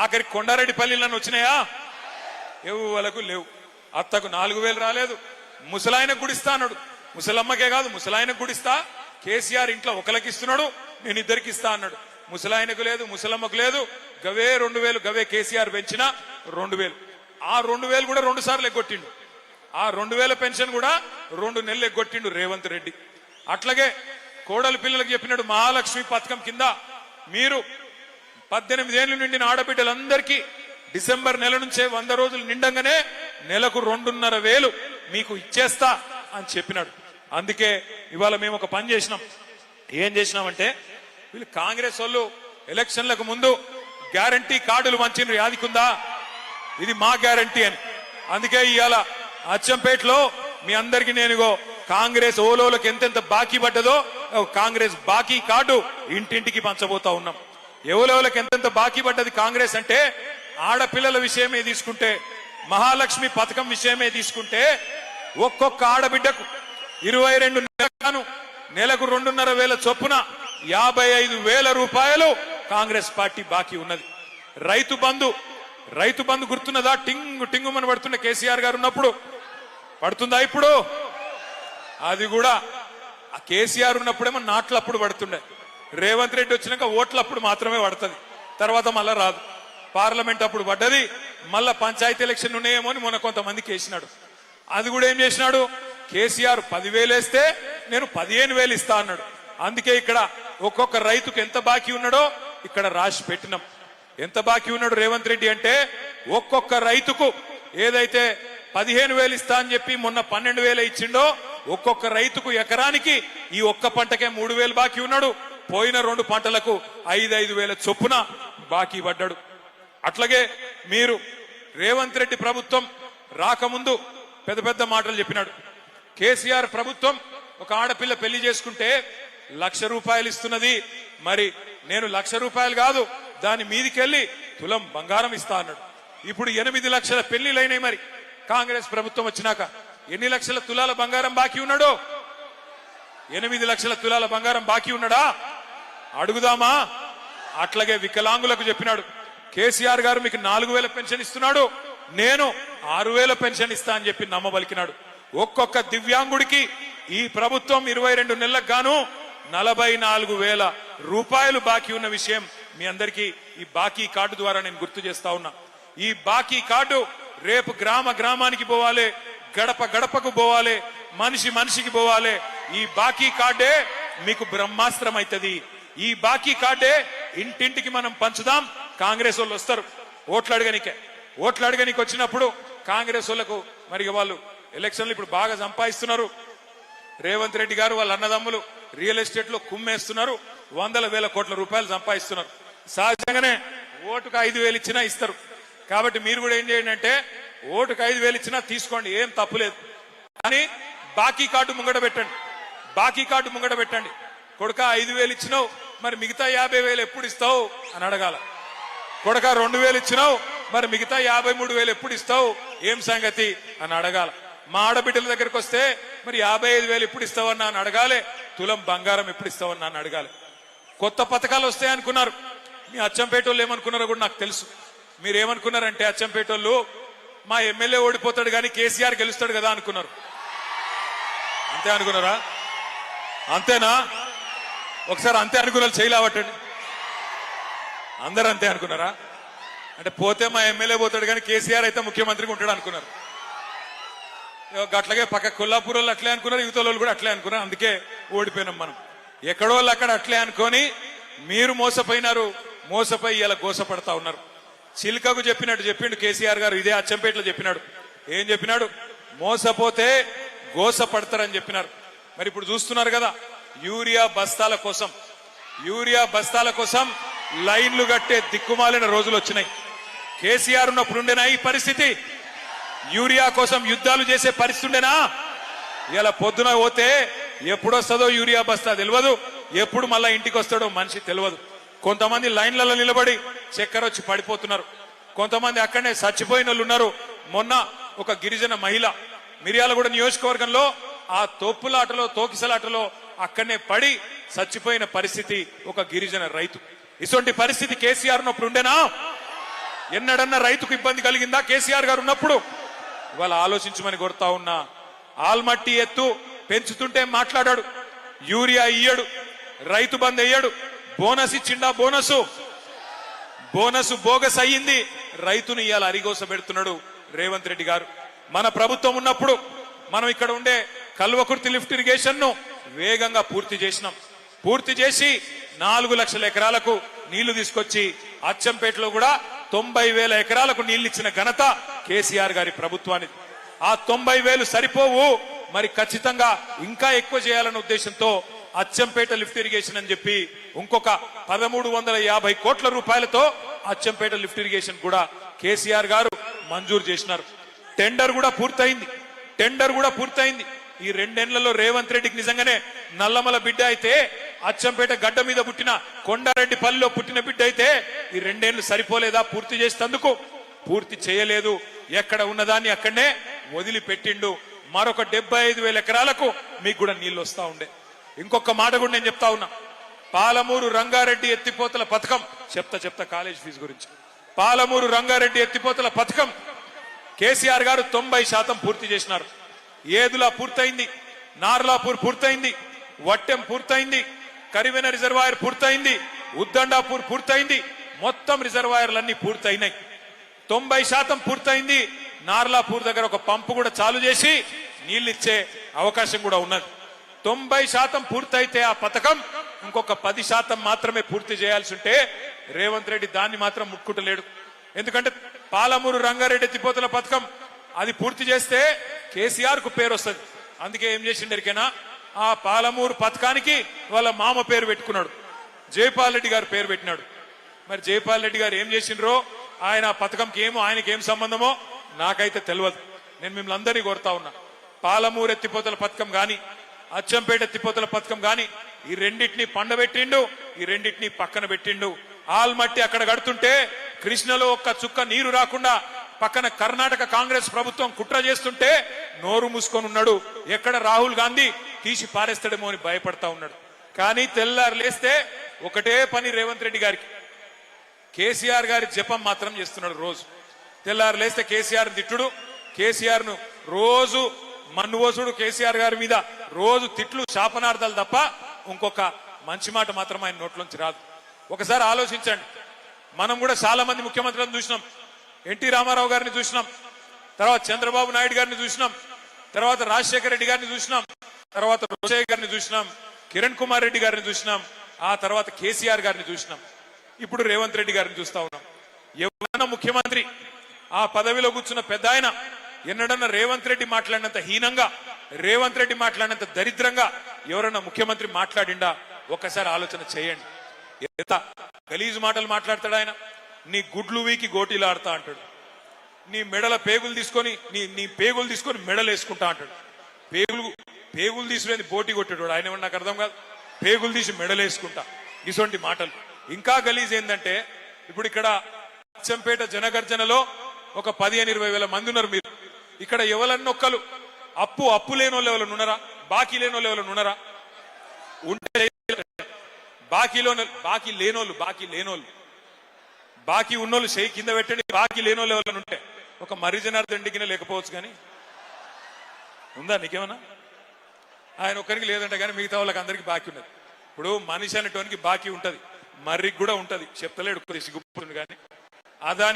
ఆఖరి కొండారెడ్డిపల్లిలను వచ్చినాయా? ఎవలకు లేవు. అత్తకు 4000 రాలేదు. ముసలాయనకు గుడిస్తా అన్నాడు. ముసలమ్మకే కాదు ముసలాయనకు గుడిస్తా. కేసీఆర్ ఇంట్లో ఒకరికి ఇస్తున్నాడు, నేను ఇద్దరికి ఇస్తా అన్నాడు. ముసలాయనకు లేదు, ముసలమ్మకు లేదు. గవే 2000, గవే కేసీఆర్ పెంచిన 2000. ఆ 2000 కూడా 2 సార్లు ఎగ్గొట్టిండు. ఆ 2000 పెన్షన్ కూడా 2 నెలలు ఎగ్గొట్టిండు రేవంత్ రెడ్డి. అట్లాగే కోడలి పిల్లలకు చెప్పినాడు, మహాలక్ష్మి పథకం కింద మీరు 18 ఏళ్ల నిండిన ఆడబిడ్డలందరికీ డిసెంబర్ నెల నుంచే 100 రోజులు నిండంగానే నెలకు 2,500 మీకు ఇచ్చేస్తా అని చెప్పినాడు. అందుకే ఇవాళ మేము ఒక పని చేసినాం. ఏం చేసినామంటే, వీళ్ళు కాంగ్రెస్ వాళ్ళు ఎలక్షన్లకు ముందు గ్యారంటీ కార్డులు మంచిని యాదికుందా, ఇది మా గ్యారంటీ అని. అందుకే ఇవాళ అచ్చంపేటలో మీ అందరికీ నేను కాంగ్రెస్ ఓలోలకు ఎంతెంత బాకీ పడ్డదో కాంగ్రెస్ బాకీ కార్డు ఇంటింటికి పంచబోతా ఉన్నాం. ఎవరెవరికి ఎంతెంత బాకీ పడ్డది కాంగ్రెస్ అంటే, ఆడపిల్లల విషయమే తీసుకుంటే, మహాలక్ష్మి పథకం విషయమే తీసుకుంటే, ఒక్కొక్క ఆడబిడ్డకు 22 నెలలకు నెలకు 2,500 చొప్పున 55,000 రూపాయలు కాంగ్రెస్ పార్టీ బాకీ ఉన్నది. రైతు బంధు గుర్తున్నదా? టింగు టింగుమని పడుతున్న కేసీఆర్ గారు ఉన్నప్పుడు పడుతుందా? ఇప్పుడు అది కూడా కేసీఆర్ ఉన్నప్పుడేమో నాట్లప్పుడు పడుతుండే. రేవంత్ రెడ్డి వచ్చినాక ఓట్లప్పుడు మాత్రమే పడుతుంది, తర్వాత మళ్ళా రాదు. పార్లమెంట్ అప్పుడు పడ్డది, మళ్ళా పంచాయతీ ఎలక్షన్ ఉన్నాయేమో అని మొన్న కొంతమందికి వేసినాడు. అది కూడా ఏం చేసినాడు, కేసీఆర్ 10,000 వేస్తే నేను 15,000 ఇస్తా అన్నాడు. అందుకే ఇక్కడ ఒక్కొక్క రైతుకు ఎంత బాకీ ఉన్నాడో ఇక్కడ రాసి పెట్టినాం. ఎంత బాకీ ఉన్నాడు రేవంత్ రెడ్డి అంటే, ఒక్కొక్క రైతుకు ఏదైతే 15,000 ఇస్తా అని చెప్పి మొన్న 12,000 ఇచ్చిండో, ఒక్కొక్క రైతుకు ఎకరానికి ఈ ఒక్క పంటకే 3,000 బాకీ ఉన్నాడు. పోయిన 2 పంటలకు 5,000 చొప్పున బాకీ పడ్డాడు. అట్లాగే మీరు రేవంత్ రెడ్డి ప్రభుత్వం రాకముందు పెద్ద పెద్ద మాటలు చెప్పినాడు. కేసీఆర్ ప్రభుత్వం ఒక ఆడపిల్ల పెళ్లి చేసుకుంటే 1,00,000 రూపాయలు ఇస్తున్నది, మరి నేను 1,00,000 రూపాయలు కాదు దాని మీదికెళ్లి తులం బంగారం ఇస్తా అన్నాడు. ఇప్పుడు 8 లక్షల పెళ్లిలైనాయి. మరి కాంగ్రెస్ ప్రభుత్వం వచ్చినాక ఎన్ని లక్షల తులాల బంగారం బాకీ ఉన్నాడో? 8 లక్షల తులాల బంగారం బాకీ ఉన్నాడా? అడుగుదామా? అట్లాగే వికలాంగులకు చెప్పినాడు, కేసీఆర్ గారు మీకు 4,000 పెన్షన్ ఇస్తున్నాడు, నేను 6,000 పెన్షన్ ఇస్తా అని చెప్పి నమ్మబలికినాడు. ఒక్కొక్క దివ్యాంగుడికి ఈ ప్రభుత్వం 22 నెలలకు గాను 44,000 రూపాయలు బాకీ ఉన్న విషయం మీ అందరికీ ఈ బాకీ కార్డు ద్వారా నేను గుర్తు చేస్తా ఉన్నా. ఈ బాకీ కార్డు రేపు గ్రామానికి పోవాలి, గడప గడపకు పోవాలి, మనిషికి పోవాలి. ఈ బాకీ కార్డే మీకు బ్రహ్మాస్త్రం అవుతుంది. ఈ బాకీ కార్డే ఇంటింటికి మనం పంచుదాం. కాంగ్రెస్ వాళ్ళు వస్తారు ఓట్లు అడగనికి వచ్చినప్పుడు కాంగ్రెస్ వాళ్ళకు మరి వాళ్ళు ఎలక్షన్లు ఇప్పుడు బాగా సంపాదిస్తున్నారు. రేవంత్ రెడ్డి గారు వాళ్ళ అన్నదమ్ములు రియల్ ఎస్టేట్ లో కుమ్మేస్తున్నారు, 100,000 కోట్ల రూపాయలు సంపాదిస్తున్నారు. సహజంగానే ఓటుకు 5,000 ఇచ్చినా ఇస్తారు. కాబట్టి మీరు కూడా ఏం చేయండి అంటే, ఓటుకు 5,000 ఇచ్చినా తీసుకోండి, ఏం తప్పులేదు. కానీ బాకీ కార్డు ముంగట పెట్టండి. కొడుక 5,000 ఇచ్చినావు, మరి మిగతా 50,000 ఎప్పుడు ఇస్తావు అని అడగాల. కొడుక 2,000 ఇచ్చినావు, మరి మిగతా 53,000 ఎప్పుడు ఇస్తావు, ఏం సంగతి అని అడగాల. మా ఆడబిడ్డల దగ్గరకు వస్తే మరి 55,000 ఎప్పుడు ఇస్తావన్నా అని అడగాలి. తులం బంగారం ఎప్పుడు ఇస్తావన్నా అని అడగాలి. కొత్త పథకాలు వస్తాయనుకున్నారు. మీ అచ్చంపేట వాళ్ళు ఏమనుకున్నారో కూడా నాకు తెలుసు. మీరేమనుకున్నారంటే, అచ్చంపేట వాళ్ళు మా ఎమ్మెల్యే ఓడిపోతాడు కానీ కేసీఆర్ గెలుస్తాడు కదా అనుకున్నారు. అంతే అనుకున్నారా? అంతేనా? ఒకసారి అంతే అనుకున్నారు, చేయలేవటండి. అందరూ అంతే అనుకున్నారా? అంటే పోతే మా ఎమ్మెల్యే పోతాడు కానీ కేసీఆర్ అయితే ముఖ్యమంత్రిగా ఉంటాడు అనుకున్నారు. అట్లాగే పక్క కొల్లాపూర్ వాళ్ళు అట్లే అనుకున్నారు, యువత వాళ్ళు కూడా అట్లే అనుకున్నారు. అందుకే ఓడిపోయినాం మనం. ఎక్కడో వాళ్ళు అక్కడ అట్లే అనుకొని మీరు మోసపోయి ఇలా గోసపడతా ఉన్నారు. చిలుకకు చెప్పిండు కేసీఆర్ గారు, ఇదే అచ్చంపేటలో చెప్పినాడు. ఏం చెప్పినాడు? మోసపోతే గోసపడతారని చెప్పినారు. మరి ఇప్పుడు చూస్తున్నారు కదా, యూరియా బస్తాల కోసం లైన్లు కట్టే దిక్కుమాలిన రోజులు వచ్చినాయి. కేసీఆర్ ఉన్నప్పుడు ఉండేనా ఈ పరిస్థితి? యూరియా కోసం యుద్ధాలు చేసే పరిస్థితి ఉండేనా? ఇలా పొద్దున పోతే ఎప్పుడొస్తుందో యూరియా బస్తా తెలియదు, ఎప్పుడు మళ్ళా ఇంటికి వస్తాడో మనిషి తెలియదు. కొంతమంది లైన్లలో నిలబడి చక్కెర వచ్చి పడిపోతున్నారు. కొంతమంది అక్కడనే చచ్చిపోయిన వాళ్ళు ఉన్నారు. మొన్న ఒక గిరిజన మహిళ మిర్యాలగూడ నియోజకవర్గంలో ఆ తోకిసలాటలో అక్కడనే పడి చచ్చిపోయిన పరిస్థితి ఒక గిరిజన రైతు. ఇటువంటి పరిస్థితి కేసీఆర్ ఉన్నప్పుడు ఉండేనా? ఎన్నడన్నా రైతుకు ఇబ్బంది కలిగిందా కేసీఆర్ గారు ఉన్నప్పుడు? ఇవాళ ఆలోచించమని కోరుతా ఉన్నా. ఆల్మట్టి ఎత్తు పెంచుతుంటే మాట్లాడాడు, యూరియా ఇయ్యడు, రైతు బంద్ అయ్యాడు, బోనస్ ఇచ్చిండా? బోనస్ బోగస్ అయ్యింది. రైతును ఇవాళ అరిగోస పెడుతున్నాడు రేవంత్ రెడ్డి గారు. మన ప్రభుత్వం ఉన్నప్పుడు మనం ఇక్కడ ఉండే కల్వకుర్తి లిఫ్ట్ ఇరిగేషన్ ను వేగంగా పూర్తి చేసినాం. పూర్తి చేసి 4 లక్షల ఎకరాలకు నీళ్లు తీసుకొచ్చి అచ్చంపేటలో కూడా 90,000 ఎకరాలకు నీళ్లు ఇచ్చిన ఘనత కేసీఆర్ గారి ప్రభుత్వానికి. ఆ 90,000 సరిపోవు, మరి ఖచ్చితంగా ఇంకా ఎక్కువ చేయాలన్న ఉద్దేశంతో అచ్చంపేట లిఫ్ట్ ఇరిగేషన్ అని చెప్పి ఇంకొక 1350 కోట్ల రూపాయలతో అచ్చంపేట లిఫ్ట్ ఇరిగేషన్ కూడా కేసీఆర్ గారు మంజూరు చేసినారు. టెండర్ కూడా పూర్తయింది. ఈ 2 ఏళ్లలో రేవంత్ రెడ్డికి నిజంగానే నల్లమల బిడ్డ అయితే, అచ్చంపేట గడ్డ మీద పుట్టిన కొండారెడ్డి పల్లిలో పుట్టిన బిడ్డ అయితే ఈ 2 ఏళ్లు సరిపోలేదా పూర్తి చేసేందుకు? పూర్తి చేయలేదు. ఎక్కడ ఉన్నదాన్ని అక్కడనే వదిలిపెట్టిండు. మరొక 75,000 ఎకరాలకు మీకు కూడా నీళ్లు వస్తా ఉండే. ఇంకొక మాట కూడా నేను చెప్తా ఉన్నా. పాలమూరు రంగారెడ్డి ఎత్తిపోతల పథకం చెప్తా కాలేజ్ ఫీజు గురించి. పాలమూరు రంగారెడ్డి ఎత్తిపోతల పథకం కేసీఆర్ గారు 90% పూర్తి చేసినారు. ఏదులా పూర్తయింది, నార్లాపూర్ పూర్తయింది, వట్టెం పూర్తయింది, కరివెన రిజర్వాయర్ పూర్తయింది, ఉద్దండాపూర్ పూర్తయింది. మొత్తం రిజర్వాయర్లన్నీ పూర్తయినాయి. 90% పూర్తయింది. నార్లాపూర్ దగ్గర ఒక పంపు కూడా చాలు చేసి నీళ్లిచ్చే అవకాశం కూడా ఉన్నది. 90% పూర్తయితే ఆ పథకం ఇంకొక 10% మాత్రమే పూర్తి చేయాల్సి ఉంటే రేవంత్ రెడ్డి దాన్ని మాత్రం ముట్టుకుంటలేడు. ఎందుకంటే పాలమూరు రంగారెడ్డి ఎత్తిపోతల పథకం అది పూర్తి చేస్తే కేసీఆర్ కు పేరు వస్తుంది. అందుకే ఏం చేసిండరికైనా ఆ పాలమూరు పథకానికి వాళ్ళ మామ పేరు పెట్టుకున్నాడు, జైపాల్ రెడ్డి గారు పేరు పెట్టినాడు. మరి జైపాల్ రెడ్డి గారు ఏం చేసిండ్రో, ఆయన పథకంకి ఏమో ఆయనకి ఏం సంబంధమో నాకైతే తెలియదు. నేను మిమ్మల్ని అందరినీ కోరుతా ఉన్నా, పాలమూరు ఎత్తిపోతల పథకం గాని అచ్చంపేట ఎత్తిపోతల పథకం గాని ఈ రెండింటినీ పండబెట్టిండు, ఈ రెండింటినీ పక్కన పెట్టిండు. ఆల్మట్టి అక్కడ కడుతుంటే కృష్ణలో ఒక్క చుక్క నీరు రాకుండా పక్కన కర్ణాటక కాంగ్రెస్ ప్రభుత్వం కుట్ర చేస్తుంటే నోరు మూసుకొని ఉన్నాడు. ఎక్కడ రాహుల్ గాంధీ తీసి పారేస్తాడేమో అని భయపడతా ఉన్నాడు. కానీ తెల్లారు లేస్తే ఒకటే పని రేవంత్ రెడ్డి గారికి, కేసీఆర్ గారి జపం మాత్రం చేస్తున్నాడు. రోజు తెల్లారు లేస్తే కేసీఆర్ తిట్టుడు, కేసీఆర్ ను రోజు మన్నువోసుడు, కేసీఆర్ గారి మీద రోజు తిట్లు శాపనార్థాలు తప్ప ఇంకొక మంచి మాట మాత్రం ఆయన నోట్లోంచి రాదు. ఒకసారి ఆలోచించండి. మనం కూడా చాలా మంది ముఖ్యమంత్రులను చూసినాం. ఎన్టీ రామారావు గారిని చూసినాం, తర్వాత చంద్రబాబు నాయుడు గారిని చూసినాం, తర్వాత రాజశేఖర రెడ్డి గారిని చూసినాం, తర్వాత రోషయ్య గారిని చూసినాం, కిరణ్ కుమార్ రెడ్డి గారిని చూసినాం, ఆ తర్వాత కేసీఆర్ గారిని చూసినాం, ఇప్పుడు రేవంత్ రెడ్డి గారిని చూస్తా ఉన్నాం. ఎవరన్నా ముఖ్యమంత్రి ఆ పదవిలో కూర్చున్న పెద్ద ఆయన ఎన్నడన్నా రేవంత్ రెడ్డి మాట్లాడినంత హీనంగా, రేవంత్ రెడ్డి మాట్లాడినంత దరిద్రంగా ఎవరన్నా ముఖ్యమంత్రి మాట్లాడిండా? ఒక్కసారి ఆలోచన చేయండి. ఎంత గలీజు మాటలు మాట్లాడతాడు ఆయన. నీ గుడ్లు వీకి గోటీలు ఆడతా అంటాడు, నీ మెడల పేగులు తీసుకొని నీ పేగులు తీసుకొని మెడలు వేసుకుంటా అంటాడు. పేగులు తీసుకునేది బోటి కొట్టాడు ఆయన. నాకు అర్థం కాదు, పేగులు తీసి మెడలు వేసుకుంటా, ఇటువంటి మాటలు. ఇంకా గలీజ్ ఏంటంటే, ఇప్పుడు ఇక్కడ అచ్చంపేట జనగర్జనలో ఒక 15-20 వేల మంది ఉన్నారు. మీరు ఇక్కడ ఎవరన్నొక్కలు అప్పు లేని వాళ్ళు ఎవరు ఉన్నారా? బాకీ లేని వాళ్ళు ఎవరు ఉన్నారా? ఉంటే బాకీ ఉన్నోళ్ళు చేయి కింద పెట్టండి. బాకీ లేని వాళ్ళు ఎవరైనా ఉంటే, ఒక మర్రి జనార్దన్ రెడ్డికి లేకపోవచ్చు కానీ ఉందా నీకేమన్నా? ఆయన ఒక్కరికి లేదంటే కానీ మిగతా వాళ్ళకి అందరికి బాకీ ఉన్నది. ఇప్పుడు మనిషి అనేటోనికి బాకీ ఉంటది, మర్రికి కూడా ఉంటది. చెప్తలేడు కొద్ది సిగ్గుపడుతుంది కానీ అదాని